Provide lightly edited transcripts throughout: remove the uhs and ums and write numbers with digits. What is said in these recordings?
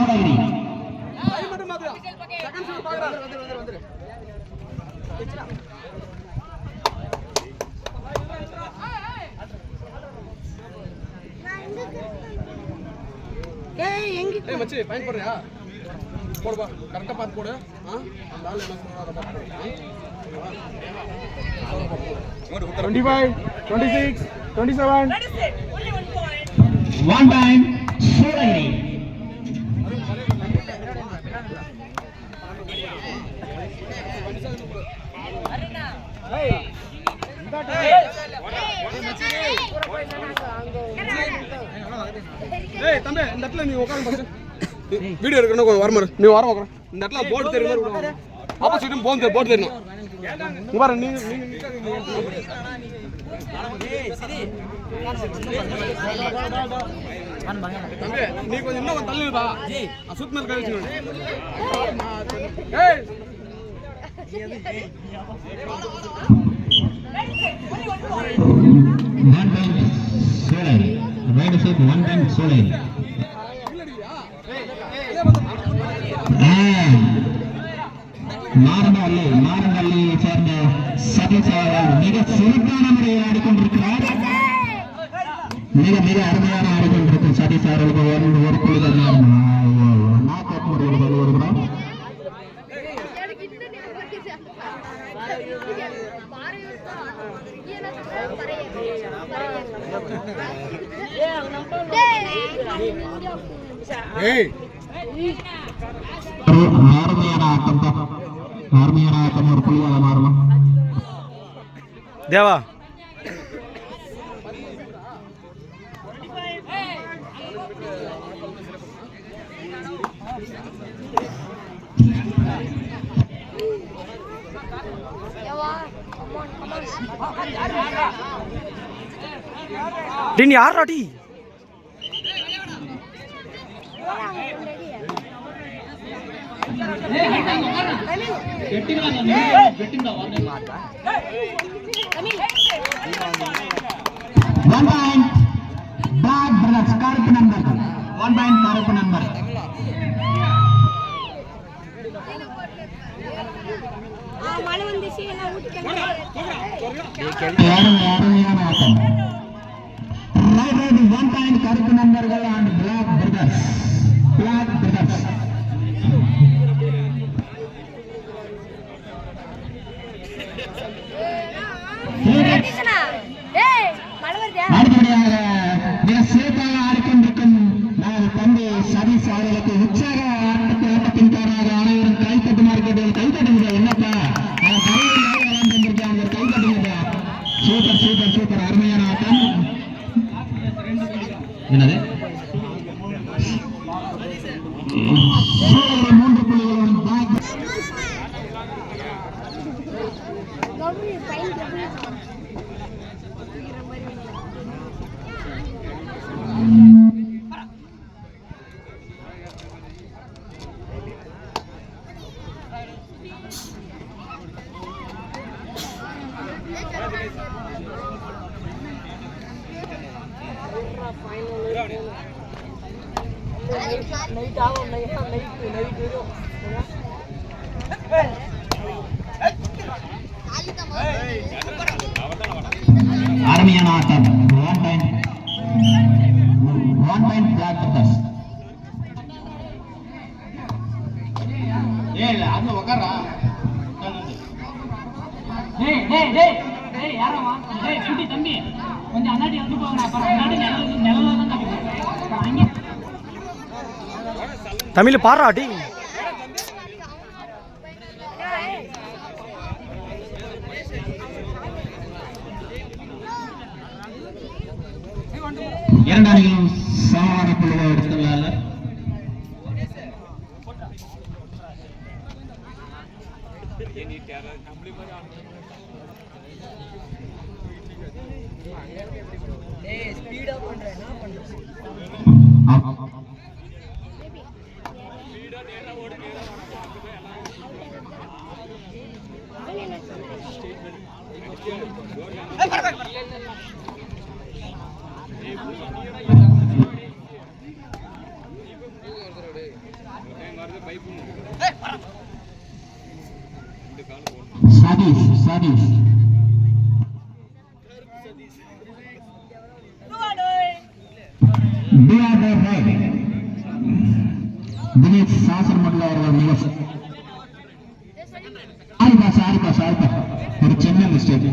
சூளகிரி. மச்சி பாயிண்ட் போடுறியா? போடுப்பா, கரெக்டா பார்த்து போடு. அந்த ஆள் என்ன சொல்றாரோ பார்த்து போடு. 25, 26, 27. 1 point சூளகிரி. ஏய் தம்பி, இந்த இடத்துல நீ உட்கார்ந்து பாரு. வீடியோ எடுக்கணும், கொஞ்சம் வர மாதிரி. நீ வர உட்காரு. இந்த இடத்துல போர்டு தெரியுற மாதிரி உட்காரு. ஆப்போசிட்டும் போர்டு தெரியணும். இங்க பாரு, நீங்க தம்பி, நீ கொஞ்சம் இன்னும் தள்ளிடுப்பா. சுத் மேல கை வச்சுக்கணும். ஏய் மாரண்டல்லியை சேர்ந்த சதீஷ் அவர்கள் மிக சிறப்பான முறையில் ஆடிக்கொண்டிருக்கிறார். மிக அருமையான ஆடிக்கொண்டிருக்கும் சதீஷ் அவர்களுக்கு ஒரு புள்ளிகள் நாக் அவுட் முறையில் வருகிறோம். அருமையான ஆட்டம் ஒரு புள்ளியாக மாறுமா தேவா? யாரா டி? கருப்பு நம்பர் 1 பாயிண்ட் கருப்பு நம்பர். அருமையான ஆட்டம். 1 பாயிண்ட் கருப்பு நம்பர்கள் அண்ட் பிளாக் பிரதர்ஸ். அடுத்தபடியாக மிக சிறப்பாக ஆடிக்கொண்டிருக்கும் தம்பி சதீஷ் அவர்களுக்கு உற்சாக ஆட்டத்தின் காரணமாக அனைவரும் கைத்தட்டுமாறு கேட்டு கைத்தட்டுங்க. என்னப்பா கைத்தட்டுங்க. சூப்பர் அருமையான ஆட்டம். என்னது 3 புள்ளிகளுடன் அருமையான ஆட்டம். 1 பாயிண்ட் பிளாக் பிரதர்ஸ். ஏய் அங்க உட்காரா. யாரா வா? குட்டி தம்பி கொஞ்சம் அண்ணாடி வந்து போங்க. அப்புறம் அண்ணாடி நிழல்ல தான் தம்பி. தமிழ் பாராட்டி இரண்டு அணிகளும் சமமான புள்ளிகளை எடுத்துள்ளார்கள். சதீஷ் சதீஷ் தினேஷ் சாசனமல்ல அவர்கள் மிக சாரிப்பா ஒரு சின்ன மிஸ்டேக்.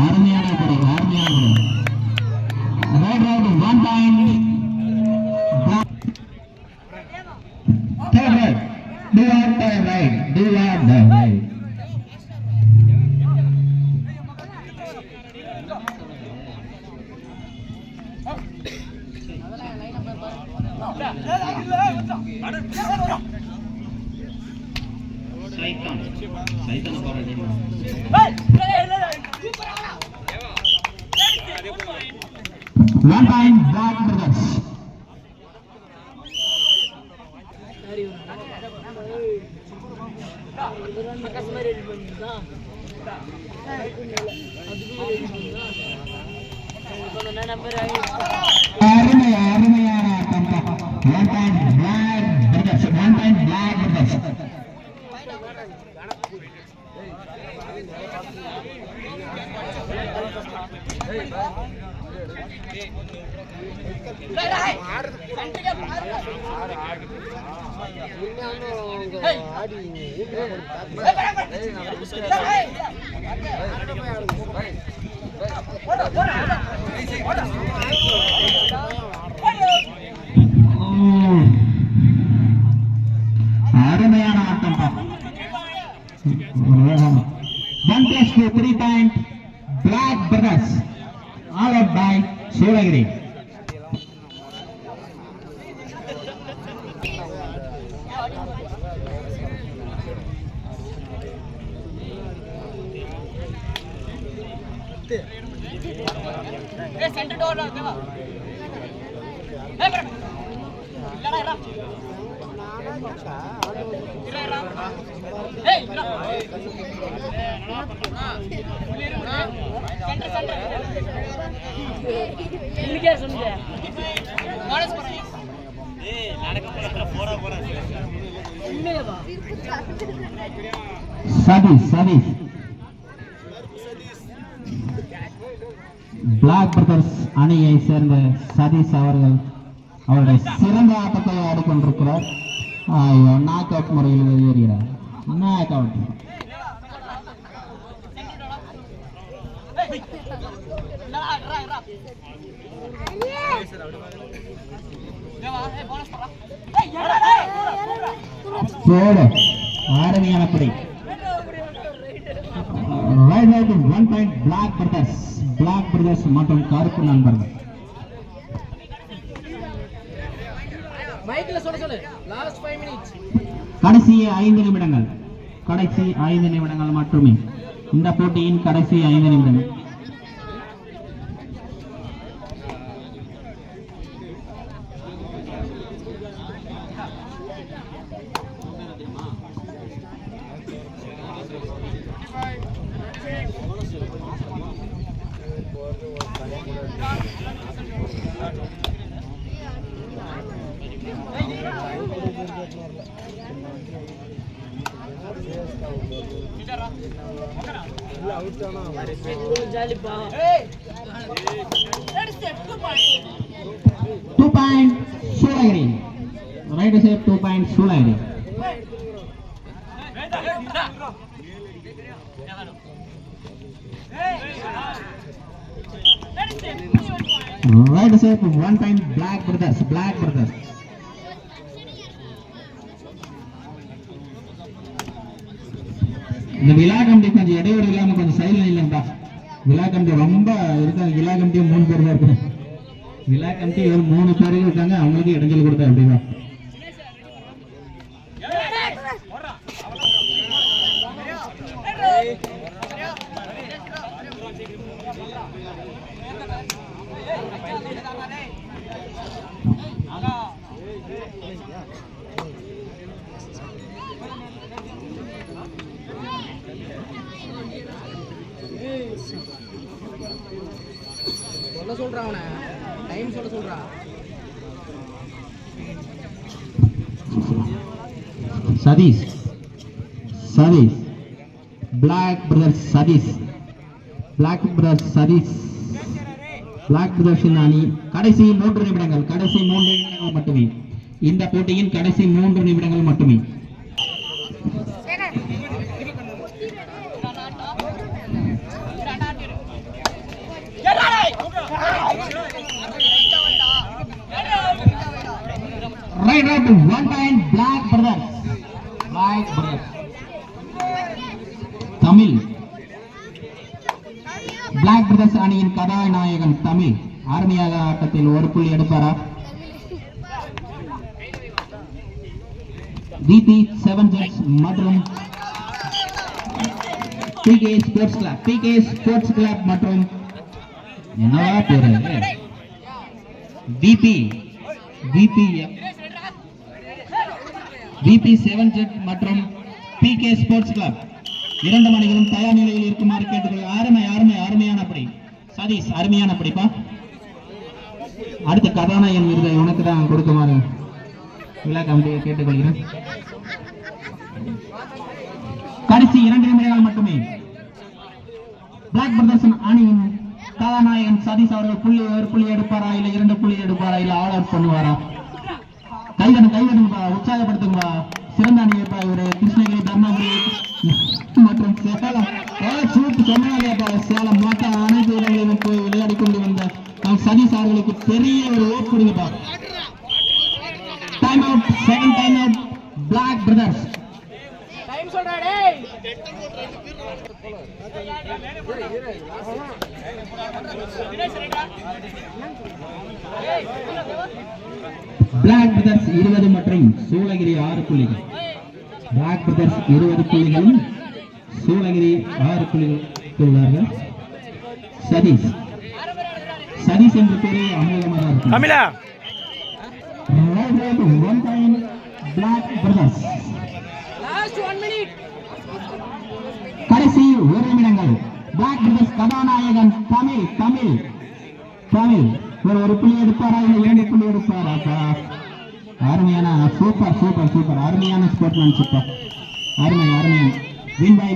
அருமையான படை right right 1 point third right do or die right சைதான் போராடி 1 point Black Brothers. அருமையான ஆட்டம். 1 point Black Brothers. 1 point Black Brothers. அருமையான ஆட்டம். 1+2 3 point Black Brothers followed by Shivagiri. Centre door ना देवा ए बड़ा लड़ा रा इरा ए सेंटर सेंटर इनके सुन ले गाड़स पर ए नाटक போறா इनमें बा சதீஷ் பிளாக் பிரதர்ஸ் அணியை சேர்ந்த சதீஷ் அவர்கள் அவருடைய சிறந்த ஆட்டத்தை ஆடிக்கொண்டிருக்கிறார். நாக் அவுட் முறையில் வெளியேறுகிறார். Knock out. அருமையான படை. 1 point Black Brothers மற்றும் கருப்பு நண்பர்கள். மைக்ல சொல்ல லாஸ்ட் 5 minutes கடைசி 5 நிமிடங்கள் மட்டுமே. இந்த போட்டியின் கடைசி 5 நிமிடங்கள். Two point Shulagiri. Right side 2 point Shulagiri. Right side 1 point Black Brothers. இந்த விழா கமிட்டி கொஞ்சம் இடையூறு இல்லாம கொஞ்சம் சைடில் இல்லைங்கப்பா. விழா கமிட்டி ரொம்ப இருக்காங்க. விழா கமிட்டியும் 3 பேர் தான் இருக்கு. விழா கமிட்டி ஒரு 3 பேர் இருக்காங்க. அவங்களுக்கு இடைஞ்சல் கொடுத்தா அப்படிதான். சொல்றான் அவனை டைம் சொல்ல சொல்றான் சதீஷ் பிளாக் பிரதர்ஸ் அணி கடைசி 3 நிமிடங்கள் மட்டுமே. இந்த போட்டியின் கடைசி 3 நிமிடங்கள் மட்டுமே. Right out to 1 point Black Brothers. Tamil Black Brothers அணியின் கதாநாயகன் தமிழ் அருமையாக ஆட்டத்தில் ஒரு புள்ளி எடுப்பாரா? VP 7 Jets மற்றும் PK Sports Club மற்றும் என்னவா பேரு VP 7 Jet மற்றும் PK Sports Club இரண்டு மணிகளும் தயார் நிலையில் இருக்குமாறு கேட்டுக்கொள்ள. அருமையான படி சதீஷ், அருமையான படிப்பா. அடுத்த கதாநாயகன் விருதை உனக்கு தான் கொடுக்குமாறு விழா கமிட்டியை கேட்டுக்கொள்கிறேன். கடைசி 2 நிமிடங்கள் மட்டுமே. பிளாக் பிரதர்ஸ் அணியின் கதாநாயகன் சதீஷ் அவர்கள் ஒரு புள்ளி எடுப்பாரா இல்ல 2 புள்ளி எடுப்பாரா இல்ல ஆல் அவுட் பண்ணுவாரா? கைதடுங்கப்பா, உற்சாகப்படுத்துங்கப்பா. சிறந்த அணியப்பா இவரு. கிருஷ்ணகிரி, தர்மபுரி மற்றும் சேலம் சேலம் மற்ற அனைத்து இடங்களிலும் போய் விளையாடி கொண்டு வந்த சதீஷ் அவர்களுக்கு பெரிய ஒரு ஓட் கொடுங்கப்பா. Time out, second time out Black Brothers. Black Brothers 20 மற்றும் சூளகிரி 6 புள்ளிகள். பிளாக் பிரதர்ஸ் 20 புள்ளிகளும் சூளகிரி 6 புள்ளிகள் உள்ளார்கள். சதீஷ் என்ற பேரு அமோகமாக இருக்கும். தமிழா பிளாக் பிரதர்ஸ் கடைசி 1 நிமிடங்கள். பிளாக் பிரதர்ஸ் கதாநாயகன் தமிழ் ஒரு புள்ளி எடுப்பாரா இல்ல 2 புள்ளி எடுப்பாரா? அருமையான சூப்பர் அருமையான ஸ்போர்ட்மேன்ஷிப். அருமை வின் பை